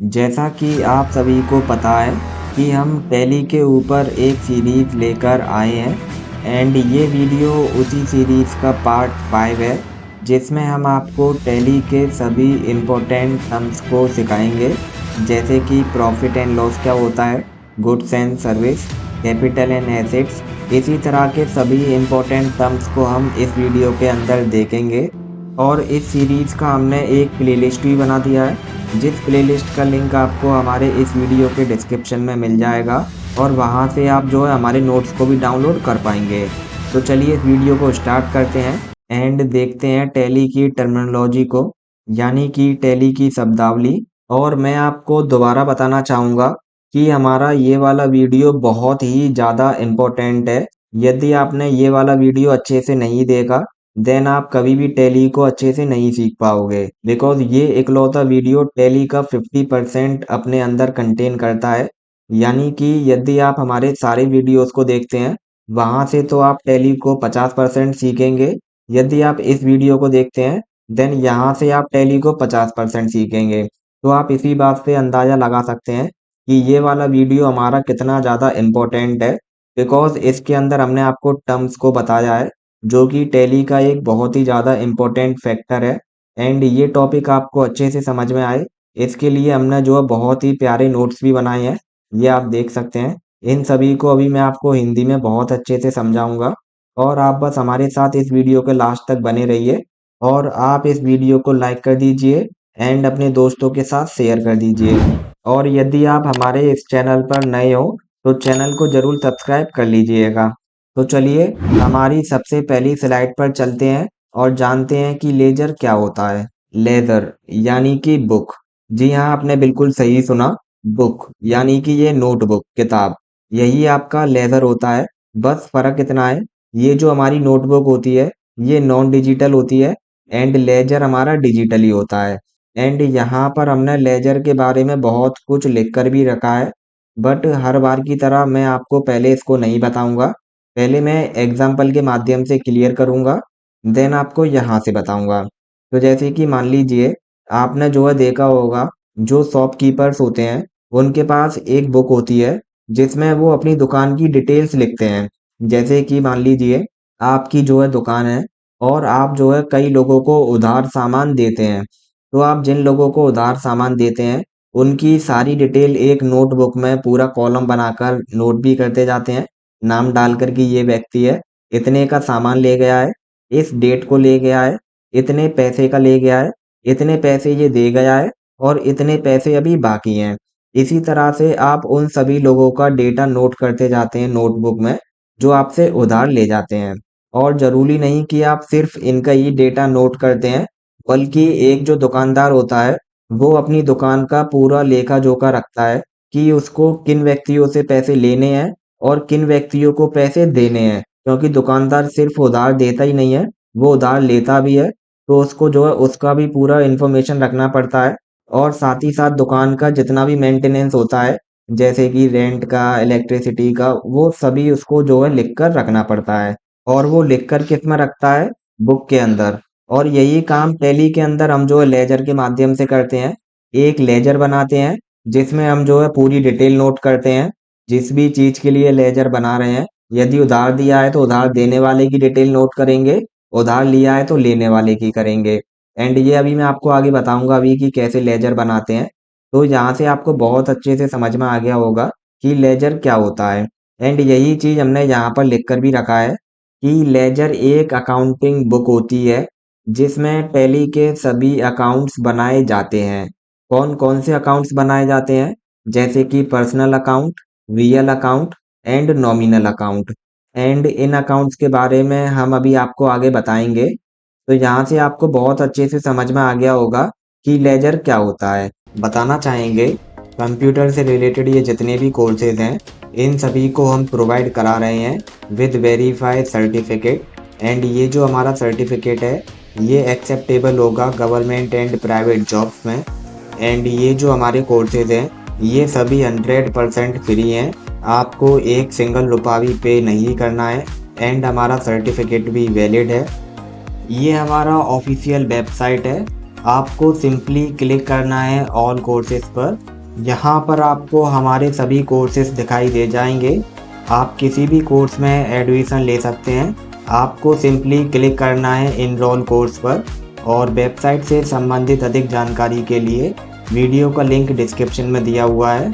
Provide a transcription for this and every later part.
जैसा कि आप सभी को पता है कि हम टैली के ऊपर एक सीरीज़ लेकर आए हैं एंड ये वीडियो उसी सीरीज़ का पार्ट 5 है, जिसमें हम आपको टैली के सभी इम्पोर्टेंट टर्म्स को सिखाएंगे, जैसे कि प्रॉफिट एंड लॉस क्या होता है, goods and service, capital and assets. इसी तरह के सभी इम्पोर्टेंट टर्म्स को हम इस वीडियो के अंदर देखेंगे। और इस सीरीज़ का हमने एक प्लेलिस्ट भी बना दिया है, जिस प्लेलिस्ट का लिंक आपको हमारे इस वीडियो के डिस्क्रिप्शन में मिल जाएगा और वहां से आप जो है हमारे नोट्स को भी डाउनलोड कर पाएंगे। तो चलिए इस वीडियो को स्टार्ट करते हैं एंड देखते हैं टैली की टर्मिनोलॉजी को, यानी कि टैली की शब्दावली। और मैं आपको दोबारा बताना चाहूँगा कि हमारा ये वाला वीडियो बहुत ही ज़्यादा इम्पोर्टेंट है। यदि आपने ये वाला वीडियो अच्छे से नहीं देखा देन आप कभी भी टैली को अच्छे से नहीं सीख पाओगे, बिकॉज ये इकलौता वीडियो टैली का 50% अपने अंदर कंटेन करता है। यानी कि यदि आप हमारे सारे वीडियोस को देखते हैं वहां से तो आप टैली को 50% सीखेंगे। यदि आप इस वीडियो को देखते हैं देन यहाँ से आप टैली को 50% सीखेंगे। तो आप इसी बात से अंदाजा लगा सकते हैं कि ये वाला वीडियो हमारा कितना ज़्यादा इम्पोर्टेंट है, बिकॉज इसके अंदर हमने आपको टर्म्स को बताया है जो कि टैली का एक बहुत ही ज़्यादा इम्पोर्टेंट फैक्टर है। एंड ये टॉपिक आपको अच्छे से समझ में आए इसके लिए हमने जो है बहुत ही प्यारे नोट्स भी बनाए हैं, ये आप देख सकते हैं। इन सभी को अभी मैं आपको हिंदी में बहुत अच्छे से समझाऊंगा और आप बस हमारे साथ इस वीडियो के लास्ट तक बने रहिए। और आप इस वीडियो को लाइक कर दीजिए एंड अपने दोस्तों के साथ शेयर कर दीजिए। और यदि आप हमारे इस चैनल पर नए हो तो चैनल को जरूर सब्सक्राइब कर लीजिएगा। तो चलिए हमारी सबसे पहली स्लाइड पर चलते हैं और जानते हैं कि लेजर क्या होता है। लेजर यानी कि बुक। जी हाँ, आपने बिल्कुल सही सुना, बुक यानी कि ये नोटबुक किताब, यही आपका लेजर होता है। बस फर्क इतना है, ये जो हमारी नोटबुक होती है ये नॉन डिजिटल होती है एंड लेजर हमारा डिजिटली होता है। एंड यहाँ पर हमने लेजर के बारे में बहुत कुछ लिख कर भी रखा है, बट हर बार की तरह मैं आपको पहले इसको नहीं बताऊंगा। पहले मैं एग्जाम्पल के माध्यम से क्लियर करूंगा, देन आपको यहाँ से बताऊंगा। तो जैसे कि मान लीजिए आपने जो है देखा होगा, जो शॉपकीपर्स होते हैं उनके पास एक बुक होती है जिसमें वो अपनी दुकान की डिटेल्स लिखते हैं। जैसे कि मान लीजिए आपकी जो है दुकान है और आप जो है कई लोगों को उधार सामान देते हैं। तो आप जिन लोगों को उधार सामान देते हैं उनकी सारी डिटेल एक नोटबुक में पूरा कॉलम बनाकर नोट भी करते जाते हैं, नाम डालकर कि ये व्यक्ति है, इतने का सामान ले गया है, इस डेट को ले गया है, इतने पैसे का ले गया है, इतने पैसे ये दे गया है और इतने पैसे अभी बाकी हैं। इसी तरह से आप उन सभी लोगों का डेटा नोट करते जाते हैं नोटबुक में, जो आपसे उधार ले जाते हैं। और जरूरी नहीं कि आप सिर्फ इनका ही डेटा नोट करते हैं, बल्कि एक जो दुकानदार होता है वो अपनी दुकान का पूरा लेखा जोखा रखता है कि उसको किन व्यक्तियों से पैसे लेने हैं और किन व्यक्तियों को पैसे देने हैं, क्योंकि दुकानदार सिर्फ उधार देता ही नहीं है, वो उधार लेता भी है। तो उसको जो है उसका भी पूरा इन्फॉर्मेशन रखना पड़ता है। और साथ ही साथ दुकान का जितना भी मेंटेनेंस होता है, जैसे कि रेंट का, इलेक्ट्रिसिटी का, वो सभी उसको जो है लिख कर रखना पड़ता है। और वो लिख कर किस में रखता है, बुक के अंदर। और यही काम टैली के अंदर हम जो है लेजर के माध्यम से करते हैं। एक लेजर बनाते हैं जिसमें हम जो है पूरी डिटेल नोट करते हैं, जिस भी चीज के लिए लेजर बना रहे हैं। यदि उधार दिया है तो उधार देने वाले की डिटेल नोट करेंगे, उधार लिया है तो लेने वाले की करेंगे। एंड ये अभी मैं आपको आगे बताऊंगा अभी कि कैसे लेजर बनाते हैं। तो यहाँ से आपको बहुत अच्छे से समझ में आ गया होगा कि लेजर क्या होता है। एंड यही चीज हमने यहाँ पर लिख कर भी रखा है कि लेजर एक अकाउंटिंग बुक होती है जिसमें टैली के सभी अकाउंट्स बनाए जाते हैं। कौन कौन से अकाउंट्स बनाए जाते हैं, जैसे कि personal account, real account and nominal account. And in accounts के बारे में हम अभी आपको आगे बताएंगे। तो यहाँ से आपको बहुत अच्छे से समझ में आ गया होगा कि लेजर क्या होता है। बताना चाहेंगे, कंप्यूटर से रिलेटेड ये जितने भी कोर्सेज हैं इन सभी को हम प्रोवाइड करा रहे हैं विद वेरीफाइड सर्टिफिकेट। एंड ये जो हमारा सर्टिफिकेट है ये एक्सेप्टेबल होगा गवर्नमेंट एंड प्राइवेट जॉब्स में। एंड ये जो हमारे कोर्सेज हैं ये सभी 100% फ्री हैं, आपको एक सिंगल रुपया भी पे नहीं करना है। एंड हमारा सर्टिफिकेट भी वैलिड है। ये हमारा ऑफिशियल वेबसाइट है आपको सिंपली क्लिक करना है ऑल कोर्सेज पर। यहाँ पर आपको हमारे सभी कोर्सेज दिखाई दे जाएंगे। आप किसी भी कोर्स में एडमिशन ले सकते हैं। आपको सिंपली क्लिक करना है इनरोल कोर्स पर, और वेबसाइट से संबंधित अधिक जानकारी के लिए वीडियो का लिंक डिस्क्रिप्शन में दिया हुआ है।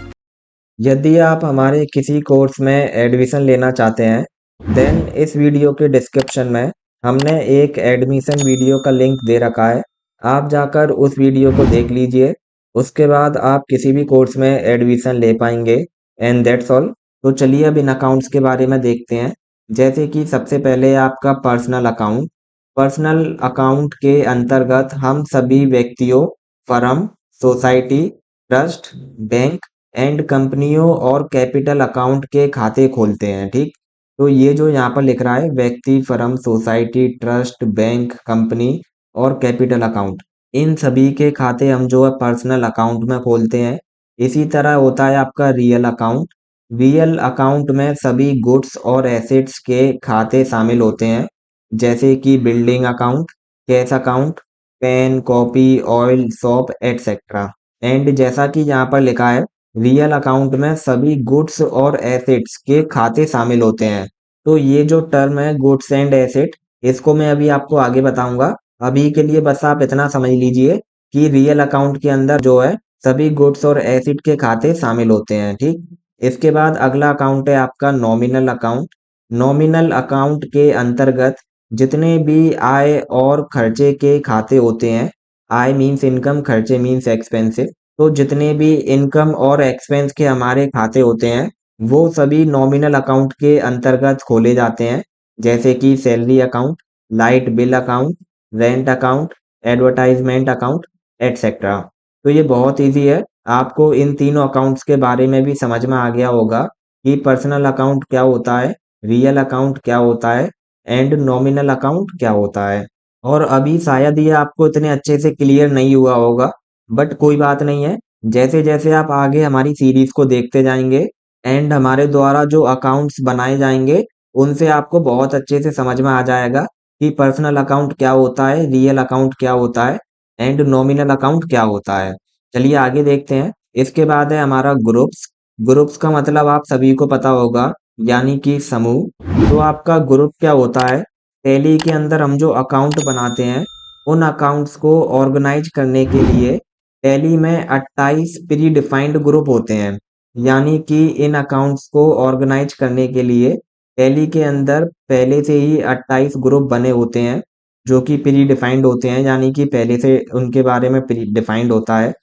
यदि आप हमारे किसी कोर्स में एडमिशन लेना चाहते हैं, देन इस वीडियो के डिस्क्रिप्शन में हमने एक एडमिशन वीडियो का लिंक दे रखा है। आप जाकर उस वीडियो को देख लीजिए। उसके बाद आप किसी भी कोर्स में एडमिशन ले पाएंगे, एंड दैट्स ऑल। तो चलिए अब इन अकाउंट्स के बारे में देखते हैं। जैसे कि सबसे पहले आपका पर्सनल अकाउंट। पर्सनल अकाउंट के अंतर्गत हम सभी व्यक्तियों, firm, society, trust, bank and कंपनियों और कैपिटल अकाउंट के खाते खोलते हैं, ठीक। तो ये जो यहाँ पर लिख रहा है, व्यक्ति, firm, society, trust, bank, company और कैपिटल अकाउंट, इन सभी के खाते हम जो है पर्सनल अकाउंट में खोलते हैं। इसी तरह होता है आपका रियल अकाउंट। रियल अकाउंट में सभी गुड्स और एसेट्स के खाते शामिल होते हैं, जैसे कि building account, cash account, pen, copy, oil, shop etcetera. And जैसा कि यहाँ पर लिखा है, रियल अकाउंट में सभी गुड्स और एसेट्स के खाते शामिल होते हैं। तो ये जो टर्म है गुड्स एंड एसेट, इसको मैं अभी आपको आगे बताऊंगा। अभी के लिए बस आप इतना समझ लीजिए कि रियल अकाउंट के अंदर जो है सभी गुड्स और एसेट के खाते शामिल होते हैं, ठीक। इसके बाद अगला अकाउंट है आपका नॉमिनल अकाउंट। नॉमिनल अकाउंट के अंतर्गत जितने भी आय और खर्चे के खाते होते हैं, आय मीन्स इनकम, खर्चे मीन्स एक्सपेंसिव, तो जितने भी इनकम और एक्सपेंस के हमारे खाते होते हैं, वो सभी नॉमिनल अकाउंट के अंतर्गत खोले जाते हैं, जैसे कि salary account, light bill account, rent account, advertisement account etcetera. तो ये बहुत इजी है। आपको इन तीनों अकाउंट्स के बारे में भी समझ में आ गया होगा कि पर्सनल अकाउंट क्या होता है, रियल अकाउंट क्या होता है, एंड नॉमिनल अकाउंट क्या होता है। और अभी शायद ये आपको इतने अच्छे से क्लियर नहीं हुआ होगा, बट कोई बात नहीं है। जैसे जैसे आप आगे हमारी सीरीज को देखते जाएंगे एंड हमारे द्वारा जो अकाउंट्स बनाए जाएंगे, उनसे आपको बहुत अच्छे से समझ में आ जाएगा कि पर्सनल अकाउंट क्या होता है, रियल अकाउंट क्या होता है, एंड नॉमिनल अकाउंट क्या होता है। चलिए आगे देखते हैं। इसके बाद है हमारा ग्रुप्स। ग्रुप्स का मतलब आप सभी को पता होगा, यानी कि समूह। तो आपका ग्रुप क्या होता है? टैली के अंदर हम जो अकाउंट बनाते हैं, उन अकाउंट्स को ऑर्गेनाइज करने के लिए टैली में 28 प्री डिफाइंड ग्रुप होते हैं। यानी कि इन अकाउंट्स को ऑर्गेनाइज करने के लिए टैली के अंदर पहले से ही 28 ग्रुप बने होते हैं, जो कि प्री डिफाइंड होते हैं, यानी कि पहले से उनके बारे में प्री डिफाइंड होता है।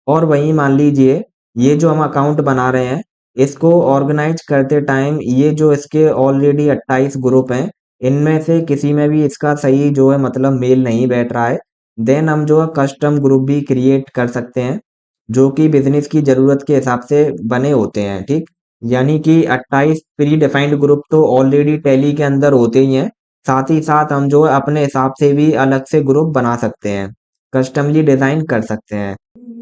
और वहीं मान लीजिए, ये जो हम अकाउंट बना रहे हैं, इसको ऑर्गेनाइज करते टाइम ये जो इसके ऑलरेडी 28 ग्रुप हैं, इनमें से किसी में भी इसका सही जो है मतलब मेल नहीं बैठ रहा है, देन हम जो है कस्टम ग्रुप भी क्रिएट कर सकते हैं, जो कि बिजनेस की ज़रूरत के हिसाब से बने होते हैं, ठीक। यानी कि 28 प्री डिफाइंड ग्रुप तो ऑलरेडी टैली के अंदर होते ही हैं, साथ ही साथ हम जो है अपने हिसाब से भी अलग से ग्रुप बना सकते हैं, कस्टमली डिज़ाइन कर सकते हैं।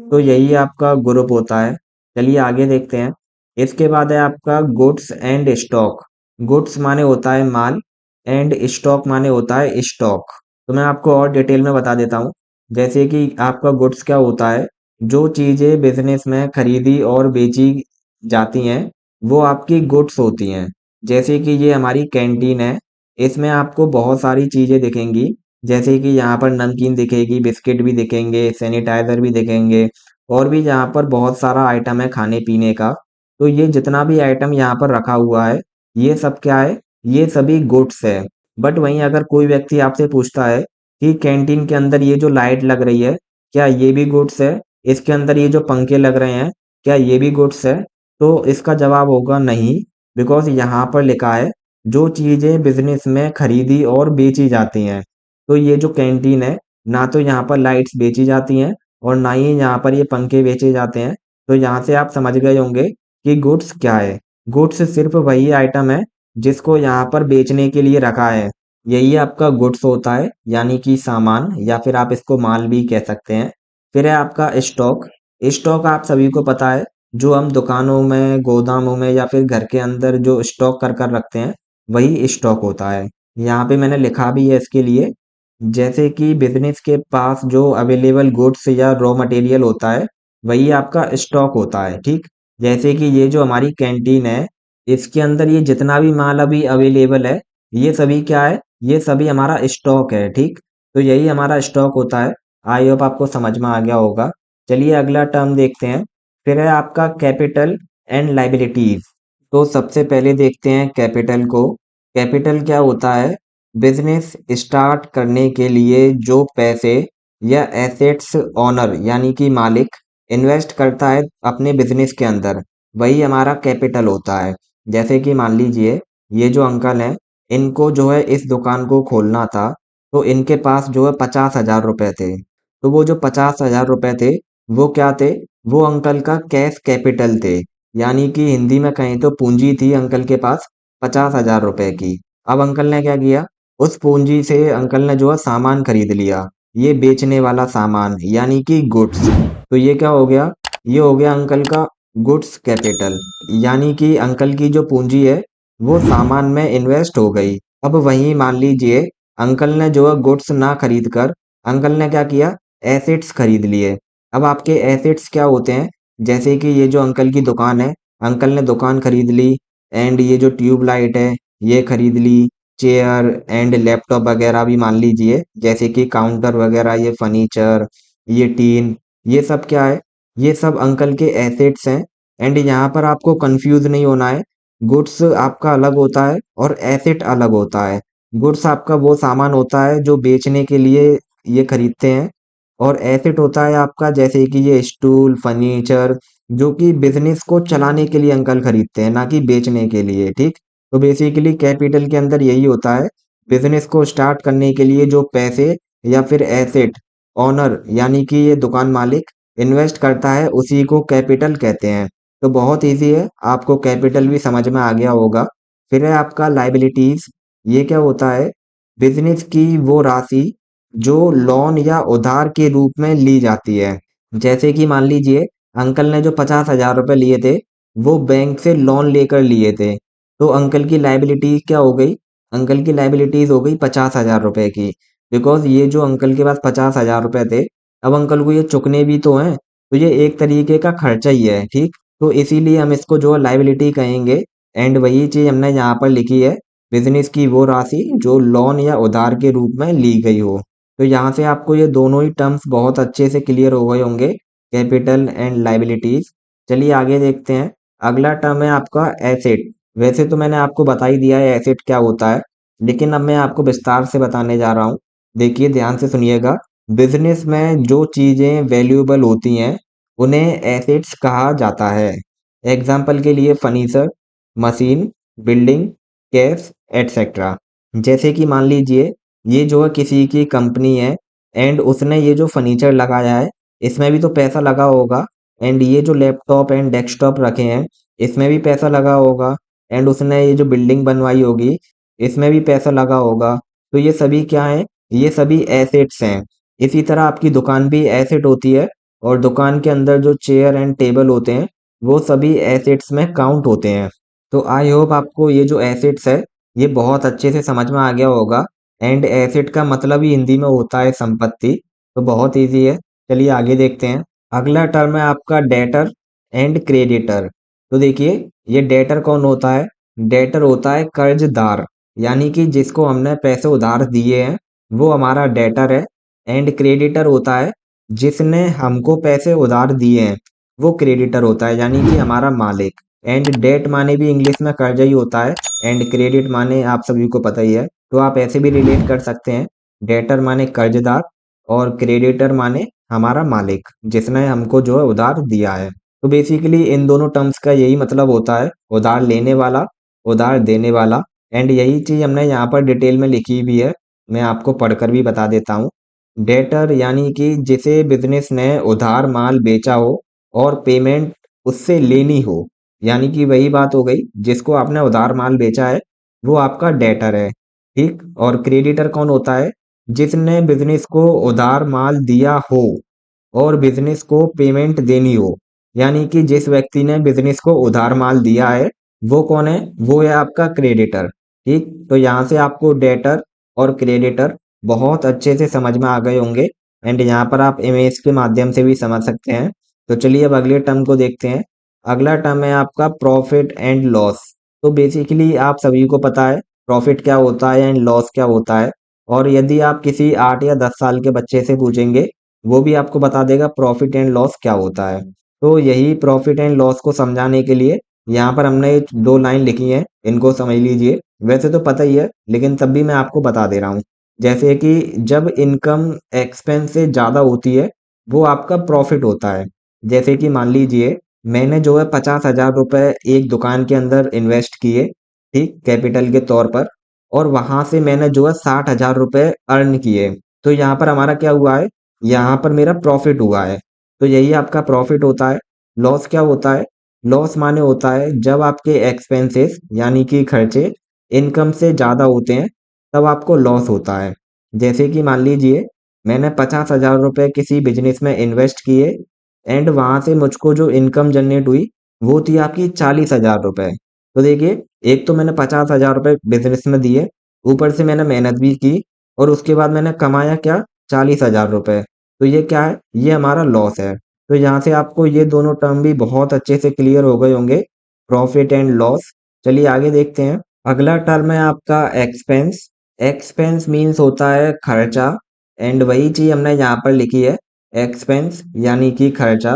तो यही आपका ग्रुप होता है। चलिए आगे देखते हैं। इसके बाद है आपका गुड्स एंड स्टॉक। गुड्स माने होता है माल, एंड स्टॉक माने होता है स्टॉक। तो मैं आपको और डिटेल में बता देता हूँ। जैसे कि आपका गुड्स क्या होता है, जो चीज़ें बिजनेस में खरीदी और बेची जाती हैं, वो आपकी गुड्स होती हैं। जैसे कि ये हमारी कैंटीन है, इसमें आपको बहुत सारी चीज़ें दिखेंगी, जैसे कि यहाँ पर नमकीन दिखेगी, बिस्किट भी दिखेंगे, सैनिटाइजर भी दिखेंगे, और भी यहाँ पर बहुत सारा आइटम है खाने पीने का। तो ये जितना भी आइटम यहाँ पर रखा हुआ है, ये सब क्या है, ये सभी गुड्स है। बट वहीं अगर कोई व्यक्ति आपसे पूछता है कि कैंटीन के अंदर ये जो लाइट लग रही है, क्या ये भी गुड्स है? इसके अंदर ये जो पंखे लग रहे हैं, क्या ये भी गुड्स है? तो इसका जवाब होगा नहीं, बिकॉज यहाँ पर लिखा है जो चीज़ें बिजनेस में खरीदी और बेची जाती हैं। तो ये जो कैंटीन है, ना तो यहाँ पर लाइट्स बेची जाती हैं और ना ही यहाँ पर ये पंखे बेचे जाते हैं। तो यहाँ से आप समझ गए होंगे कि गुड्स क्या है। गुड्स सिर्फ वही आइटम है जिसको यहाँ पर बेचने के लिए रखा है, यही आपका गुड्स होता है, यानी कि सामान, या फिर आप इसको माल भी कह सकते हैं। फिर है आपका स्टॉक। स्टॉक आप सभी को पता है, जो हम दुकानों में, गोदामों में या फिर घर के अंदर जो स्टॉक कर कर रखते हैं, वही स्टॉक होता है। यहाँ पे मैंने लिखा भी है इसके लिए जैसे कि बिजनेस के पास जो अवेलेबल गुड्स या रॉ मटेरियल होता है वही आपका स्टॉक होता है, ठीक। जैसे कि ये जो हमारी कैंटीन है इसके अंदर ये जितना भी माल अभी अवेलेबल है ये सभी क्या है, ये सभी हमारा स्टॉक है, ठीक। तो यही हमारा स्टॉक होता है। आई होप आपको समझ में आ गया होगा। चलिए अगला टर्म देखते हैं। फिर है आपका कैपिटल एंड लाइबिलिटीज। तो सबसे पहले देखते हैं कैपिटल को। कैपिटल क्या होता है? बिजनेस स्टार्ट करने के लिए जो पैसे या एसेट्स ओनर यानी कि मालिक इन्वेस्ट करता है अपने बिजनेस के अंदर वही हमारा कैपिटल होता है। जैसे कि मान लीजिए ये जो अंकल हैं इनको जो है इस दुकान को खोलना था, तो इनके पास जो है 50,000 रुपए थे। तो वो जो 50,000 रुपए थे वो क्या थे? वो अंकल का कैश कैपिटल थे। यानी कि हिंदी में कहें तो पूंजी थी अंकल के पास 50,000 रुपए की। अब अंकल ने क्या किया? उस पूंजी से अंकल ने जो है सामान खरीद लिया। ये बेचने वाला सामान यानी कि गुड्स। तो ये क्या हो गया? ये हो गया अंकल का गुड्स कैपिटल। यानी कि अंकल की जो पूंजी है वो सामान में इन्वेस्ट हो गई। अब वहीं मान लीजिए अंकल ने जो है गुड्स ना खरीद कर अंकल ने क्या किया? एसेट्स खरीद लिए। अब आपके एसेट्स क्या होते हैं? जैसे कि ये जो अंकल की दुकान है, अंकल ने दुकान खरीद ली एंड ये जो ट्यूब लाइट है ये खरीद ली। चेयर एंड लैपटॉप वगैरह भी मान लीजिए, जैसे कि काउंटर वगैरह, ये फर्नीचर, ये टीन, ये सब क्या है? ये सब अंकल के एसेट्स हैं। एंड यहाँ पर आपको कंफ्यूज नहीं होना है। गुड्स आपका अलग होता है और एसेट अलग होता है। गुड्स आपका वो सामान होता है जो बेचने के लिए ये खरीदते हैं, और एसेट होता है आपका जैसे कि ये स्टूल, फर्नीचर, जो कि बिजनेस को चलाने के लिए अंकल खरीदते हैं, ना कि बेचने के लिए, ठीक। तो बेसिकली कैपिटल के अंदर यही होता है। बिजनेस को स्टार्ट करने के लिए जो पैसे या फिर एसेट ओनर यानी कि ये दुकान मालिक इन्वेस्ट करता है उसी को कैपिटल कहते हैं। तो बहुत इजी है, आपको कैपिटल भी समझ में आ गया होगा। फिर है आपका लाइबिलिटीज। ये क्या होता है? बिजनेस की वो राशि जो लोन या उधार के रूप में ली जाती है। जैसे कि मान लीजिए अंकल ने जो 50,000 रुपए लिए थे वो बैंक से लोन लेकर लिए थे। तो अंकल की लाइबिलिटी क्या हो गई? अंकल की लाइबिलिटीज हो गई 50,000 रुपए की। बिकॉज ये जो अंकल के पास 50,000 रुपए थे, अब अंकल को ये चुकने भी तो हैं। तो ये एक तरीके का खर्चा ही है, ठीक। तो इसीलिए हम इसको जो लाइबिलिटी कहेंगे। एंड वही चीज हमने यहाँ पर लिखी है, बिजनेस की वो राशि जो लोन या उधार के रूप में ली गई हो। तो यहाँ से आपको ये दोनों ही टर्म्स बहुत अच्छे से क्लियर हो गए होंगे, कैपिटल एंड लाइबिलिटीज। चलिए आगे देखते हैं। अगला टर्म है आपका एसेट। वैसे तो मैंने आपको बता ही दिया है एसेट क्या होता है, लेकिन अब मैं आपको विस्तार से बताने जा रहा हूँ। देखिए ध्यान से सुनिएगा। बिजनेस में जो चीजें वैल्यूएबल होती हैं उन्हें एसेट्स कहा जाता है। एग्जाम्पल के लिए furniture, machine, building, cash, etcetera. जैसे कि मान लीजिए ये जो है किसी की कंपनी है एंड उसने ये जो फर्नीचर लगाया है इसमें भी तो पैसा लगा होगा। एंड ये जो लैपटॉप एंड डेस्कटॉप रखे हैं इसमें भी पैसा लगा होगा। एंड उसने ये जो बिल्डिंग बनवाई होगी इसमें भी पैसा लगा होगा। तो ये सभी क्या है? ये सभी एसेट्स हैं। इसी तरह आपकी दुकान भी एसेट होती है, और दुकान के अंदर जो चेयर एंड टेबल होते हैं वो सभी एसेट्स में काउंट होते हैं। तो आई होप आपको ये जो एसेट्स है ये बहुत अच्छे से समझ में आ गया होगा। एंड एसेट का मतलब ही हिंदी में होता है संपत्ति। तो बहुत इजी है। चलिए आगे देखते हैं। अगला टर्म है आपका डेटर एंड क्रेडिटर। तो देखिए ये डेटर कौन होता है? डेटर होता है कर्जदार, यानी कि जिसको हमने पैसे उधार दिए हैं वो हमारा डेटर है। एंड क्रेडिटर होता है जिसने हमको पैसे उधार दिए हैं, वो क्रेडिटर होता है, यानी कि हमारा मालिक। एंड डेट माने भी इंग्लिश में कर्जा ही होता है, एंड क्रेडिट माने आप सभी को पता ही है। तो आप ऐसे भी रिलेट कर सकते हैं, डेटर माने कर्जदार और क्रेडिटर माने हमारा मालिक जिसने हमको जो है उधार दिया है। तो बेसिकली इन दोनों टर्म्स का यही मतलब होता है, उधार लेने वाला, उधार देने वाला। एंड यही चीज हमने यहाँ पर डिटेल में लिखी भी है, मैं आपको पढ़कर भी बता देता हूँ। डेटर यानी कि जिसे बिजनेस ने उधार माल बेचा हो और पेमेंट उससे लेनी हो, यानी कि वही बात हो गई, जिसको आपने उधार माल बेचा है वो आपका डेटर है, ठीक। और क्रेडिटर कौन होता है? जिसने बिजनेस को उधार माल दिया हो और बिजनेस को पेमेंट देनी हो, यानी कि जिस व्यक्ति ने बिजनेस को उधार माल दिया है वो कौन है? वो है आपका क्रेडिटर, ठीक। तो यहाँ से आपको डेटर और क्रेडिटर बहुत अच्छे से समझ में आ गए होंगे एंड यहाँ पर आप इमेज के माध्यम से भी समझ सकते हैं। तो चलिए अब अगले टर्म को देखते हैं। अगला टर्म है आपका प्रॉफिट एंड लॉस। तो बेसिकली आप सभी को पता है प्रॉफिट क्या होता है एंड लॉस क्या होता है। और यदि आप किसी 8 या 10 साल के बच्चे से पूछेंगे, वो भी आपको बता देगा प्रॉफिट एंड लॉस क्या होता है। तो यही प्रॉफिट एंड लॉस को समझाने के लिए यहाँ पर हमने 2 लाइन लिखी हैं, इनको समझ लीजिए। वैसे तो पता ही है, लेकिन तब भी मैं आपको बता दे रहा हूँ। जैसे कि जब इनकम एक्सपेंस से ज़्यादा होती है, वो आपका प्रॉफिट होता है। जैसे कि मान लीजिए मैंने जो है 50,000 रुपए एक दुकान के अंदर इन्वेस्ट किए, ठीक, कैपिटल के तौर पर, और वहां से मैंने जो है 60,000 रुपए अर्न किए। तो यहाँ पर हमारा क्या हुआ है, यहाँ पर मेरा प्रॉफिट हुआ है। तो यही आपका प्रॉफिट होता है। लॉस क्या होता है, लॉस माने होता है जब आपके एक्सपेंसेस यानी कि खर्चे इनकम से ज़्यादा होते हैं, तब आपको लॉस होता है। जैसे कि मान लीजिए मैंने 50,000 रुपए किसी बिजनेस में इन्वेस्ट किए एंड वहां से मुझको जो इनकम जनरेट हुई वो थी आपकी 40,000 रुपए। तो देखिए, एक तो मैंने 50,000 रुपए बिजनेस में दिए, ऊपर से मैंने मेहनत भी की, और उसके बाद मैंने कमाया क्या, 40,000 रुपए। तो ये क्या है, ये हमारा लॉस है। तो यहाँ से आपको ये दोनों टर्म भी बहुत अच्छे से क्लियर हो गए होंगे, प्रॉफिट एंड लॉस। चलिए आगे देखते हैं। अगला टर्म है आपका एक्सपेंस। एक्सपेंस मीन्स होता है खर्चा, एंड वही चीज हमने यहाँ पर लिखी है, एक्सपेंस यानी कि खर्चा।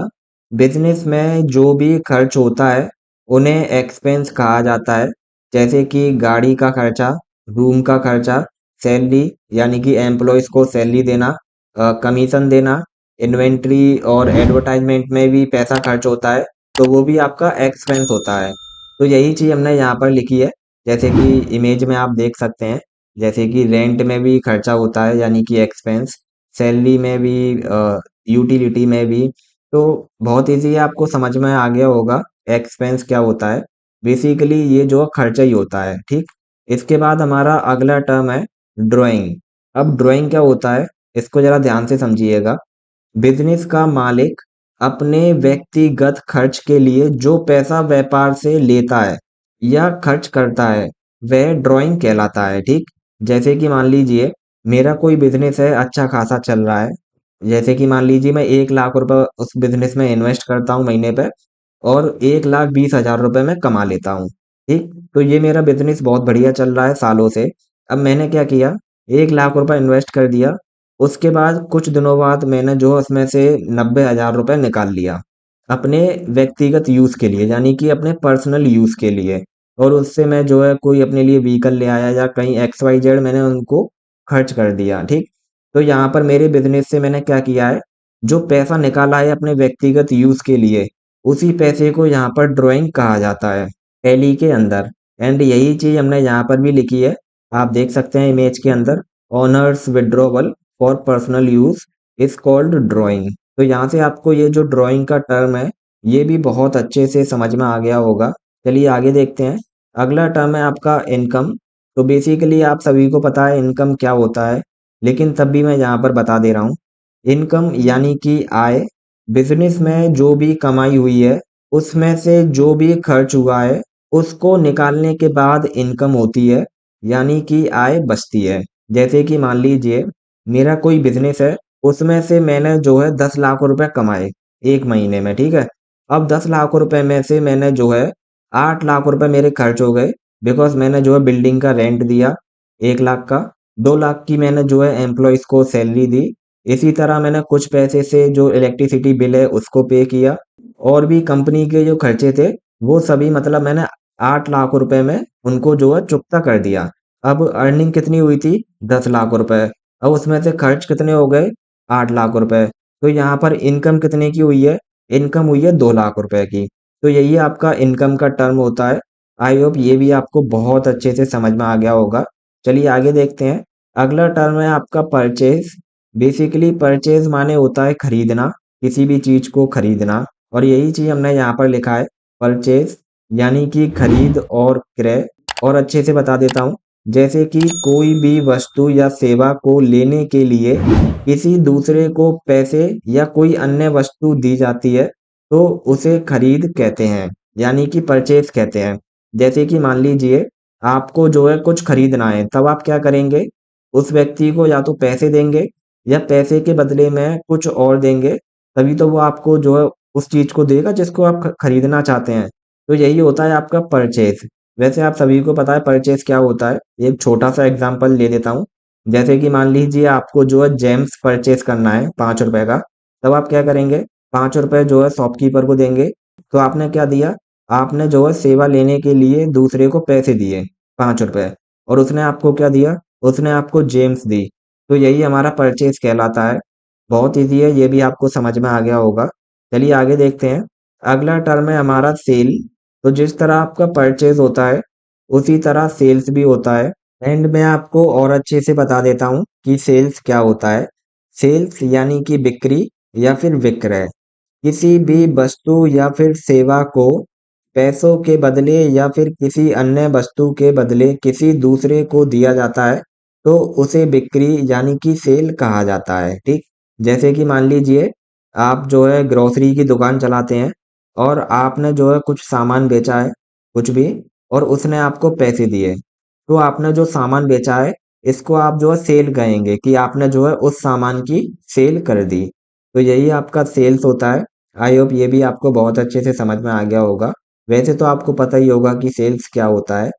बिजनेस में जो भी खर्च होता है उन्हें एक्सपेंस कहा जाता है। जैसे कि गाड़ी का खर्चा, रूम का खर्चा, सैलरी यानी कि एम्प्लॉयज को सैलरी देना, कमीशन देना, इन्वेंट्री और एडवर्टाइजमेंट में भी पैसा खर्च होता है, तो वो भी आपका एक्सपेंस होता है। तो यही चीज हमने यहाँ पर लिखी है, जैसे कि इमेज में आप देख सकते हैं। जैसे कि रेंट में भी खर्चा होता है यानी कि एक्सपेंस, सैलरी में भी, यूटिलिटी में भी। तो बहुत इजी आपको समझ में आ गया होगा एक्सपेंस क्या होता है। बेसिकली ये जो खर्चा ही होता है, ठीक। इसके बाद हमारा अगला टर्म है ड्राइंग। अब ड्राइंग क्या होता है, इसको जरा ध्यान से समझिएगा। बिजनेस का मालिक अपने व्यक्तिगत खर्च के लिए जो पैसा व्यापार से लेता है या खर्च करता है, वह ड्राइंग कहलाता है, ठीक। जैसे कि मान लीजिए मेरा कोई बिजनेस है, अच्छा खासा चल रहा है। जैसे कि मान लीजिए मैं 1 लाख रुपए उस बिजनेस में इन्वेस्ट करता हूँ महीने पे, और 1,20,000 रुपए मैं कमा लेता हूँ, ठीक। तो ये मेरा बिजनेस बहुत बढ़िया चल रहा है सालों से। अब मैंने क्या किया, 1 लाख रुपए इन्वेस्ट कर दिया। उसके बाद कुछ दिनों बाद मैंने जो उसमें से 90,000 रुपए निकाल लिया अपने व्यक्तिगत यूज के लिए, यानी कि अपने पर्सनल यूज के लिए। और उससे मैं जो है कोई अपने लिए व्हीकल ले आया या कहीं XYZ मैंने उनको खर्च कर दिया, ठीक। तो यहाँ पर मेरे बिजनेस से मैंने क्या किया है, जो पैसा निकाला है अपने व्यक्तिगत यूज के लिए, उसी पैसे को यहाँ पर ड्राइंग कहा जाता है टैली के अंदर। एंड यही चीज हमने यहाँ पर भी लिखी है, आप देख सकते हैं इमेज के अंदर, honours withdrawal for personal use is called drawing. तो यहाँ से आपको ये जो ड्राइंग का टर्म है, ये भी बहुत अच्छे से समझ में आ गया होगा। चलिए आगे देखते हैं। अगला टर्म है आपका इनकम। तो बेसिकली आप सभी को पता है इनकम क्या होता है, लेकिन तब भी मैं यहाँ पर बता दे रहा हूँ। इनकम यानी कि आय। बिजनेस में जो भी कमाई हुई है, उसमें से जो भी खर्च हुआ है, उसको निकालने के बाद इनकम होती है, यानी कि आय बचती है। जैसे कि मान लीजिए मेरा कोई बिजनेस है, उसमें से मैंने जो है 10 लाख रुपए कमाए एक महीने में, ठीक है। अब 10 लाख रुपए में से मैंने जो है 8 लाख रुपए मेरे खर्च हो गए, बिकॉज मैंने जो है बिल्डिंग का रेंट दिया 1 लाख का, 2 लाख की मैंने जो है एम्प्लॉयज को सैलरी दी, इसी तरह मैंने कुछ पैसे से जो इलेक्ट्रिसिटी बिल है उसको पे किया, और भी कंपनी के जो खर्चे थे वो सभी, मतलब मैंने 8 लाख रुपए में उनको जो है चुकता कर दिया। अब अर्निंग कितनी हुई थी, 10 लाख रुपए। अब उसमें से खर्च कितने हो गए, 8 लाख रुपए। तो यहाँ पर इनकम कितने की हुई है, इनकम हुई है 2 लाख रुपए की। तो यही आपका इनकम का टर्म होता है। आई होप ये भी आपको बहुत अच्छे से समझ में आ गया होगा। चलिए आगे देखते हैं। अगला टर्म है आपका परचेज। बेसिकली परचेज माने होता है खरीदना, किसी भी चीज को खरीदना। और यही चीज हमने यहाँ पर लिखा है, परचेज यानी कि खरीद और क्रय। और अच्छे से बता देता हूँ, जैसे कि कोई भी वस्तु या सेवा को लेने के लिए किसी दूसरे को पैसे या कोई अन्य वस्तु दी जाती है, तो उसे खरीद कहते हैं, यानी कि परचेज कहते हैं। जैसे कि मान लीजिए आपको जो है कुछ खरीदना है, तब आप क्या करेंगे, उस व्यक्ति को या तो पैसे देंगे या पैसे के बदले में कुछ और देंगे, तभी तो वो आपको जो है उस चीज़ को देगा जिसको आप खरीदना चाहते हैं। तो यही होता है आपका परचेज़। वैसे आप सभी को पता है परचेज़ क्या होता है? एक छोटा-सा एग्ज़ाम्पल ले लेता हूँ। जैसे कि मान लीजिए आपको जो है जेम्स परचेज़ करना है ₹5 का, तब आप क्या करेंगे? ₹5 जो है शॉपकीपर को देंगे। तो आपने क्या दिया? आपने जो है सेवा लेने के लिए दूसरे को पैसे दिए ₹5 और उसने आपको क्या दिया? उसने आपको जेम्स दी। तो यही हमारा परचेज़ कहलाता है। बहुत ईज़ी है, ये भी आपको समझ में आ गया होगा। चलिए आगे देखते हैं। अगला टर्म है हमारा सेल। तो जिस तरह आपका परचेज़ होता है, उसी तरह सेल्स भी होता है। एंड मैं आपको और अच्छे से बता देता हूँ कि सेल्स क्या होता है। सेल्स यानी कि बिक्री या फिर विक्रय। किसी भी वस्तु या फिर सेवा को पैसों के बदले या फिर किसी अन्य वस्तु के बदले किसी दूसरे को दिया जाता है, तो उसे बिक्री यानी कि सेल कहा जाता है, ठीक? जैसे कि मान लीजिए आप जो है ग्रोसरी की दुकान चलाते हैं और आपने जो है कुछ सामान बेचा है, कुछ भी, और उसने आपको पैसे दिए। तो आपने जो सामान बेचा है, इसको आप जो है सेल कहेंगे कि आपने जो है उस सामान की सेल कर दी। तो यही आपका सेल्स होता है। आई होप ये भी आपको बहुत अच्छे से समझ में आ गया होगा। वैसे तो आपको पता ही होगा कि सेल्स क्या होता है।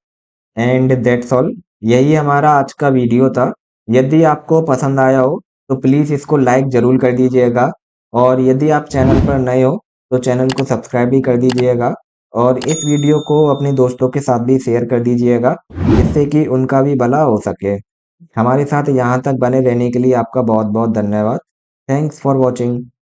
And that's all. यही हमारा आज का वीडियो था। यदि आपको पसंद आया हो तो प्लीज़ इसको लाइक ज़रूर कर दीजिएगा और यदि आप चैनल पर नए हो तो चैनल को सब्सक्राइब भी कर दीजिएगा और इस वीडियो को अपने दोस्तों के साथ भी शेयर कर दीजिएगा जिससे कि उनका भी भला हो सके। हमारे साथ यहाँ तक बने रहने के लिए आपका बहुत बहुत धन्यवाद। Thanks for watching.